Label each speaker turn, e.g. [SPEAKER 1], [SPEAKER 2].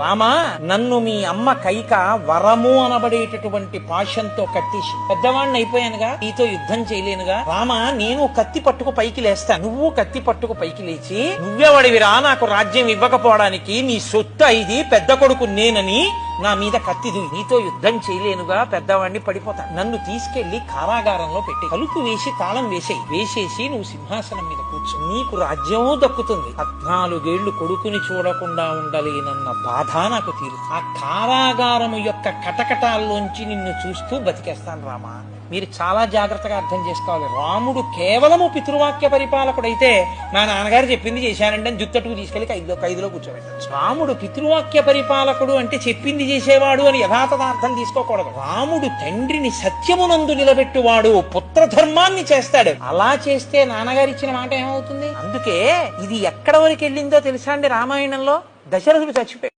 [SPEAKER 1] రామా, నన్ను మీ అమ్మ కైక వరము అనబడేటటువంటి పాశంతో కట్టేసి పెద్దవాడిని అయిపోయానుగా, నీతో యుద్ధం చేయలేనుగా. రామా, నేను కత్తి పట్టుకు పైకి లేస్తా, నువ్వు కత్తి పట్టుకు పైకి లేచి, నువ్వెవడివిరా నాకు రాజ్యం ఇవ్వకపోవడానికి, నీ సొత్తు ఇది, పెద్ద కొడుకు నేనని నా మీద కత్తిది, నీతో యుద్ధం చేయలేనుగా, పెద్దవాడిని పడిపోతా. నన్ను తీసుకెళ్లి కారాగారంలో పెట్టి తలుపు వేసి తాళం వేసేసి నువ్వు సింహాసనం మీద కూర్చో, నీకు రాజ్యమూ దక్కుతుంది. 14 ఏళ్లు కొడుకుని చూడకుండా ఉండలేనన్న బాధ నాకు తీరు. ఆ కారాగారము యొక్క కటకటాల్లోంచి నిన్ను చూస్తూ బతికేస్తాను రామా. మీరు చాలా జాగ్రత్తగా అర్థం చేసుకోవాలి. రాముడు కేవలము పితృవాక్య పరిపాలకుడైతే మా నాన్నగారు చెప్పింది చేశానండి అని జుత్తట్టుకు తీసుకెళ్లి ఖైదులో కూర్చోబెట్టారు. రాముడు పితృవాక్య పరిపాలకుడు అంటే చెప్పింది చేసేవాడు అని యథాతథార్థం తీసుకోకూడదు. రాముడు తండ్రిని సత్యమునందు నిలబెట్టువాడు, పుత్రధర్మాన్ని చేస్తాడు. అలా చేస్తే నాన్నగారు ఇచ్చిన మాట ఏమవుతుంది? అందుకే ఇది ఎక్కడ వరకు వెళ్ళిందో తెలుసా అండి రామాయణంలో? దశరథుడు చచ్చిపోయాడు.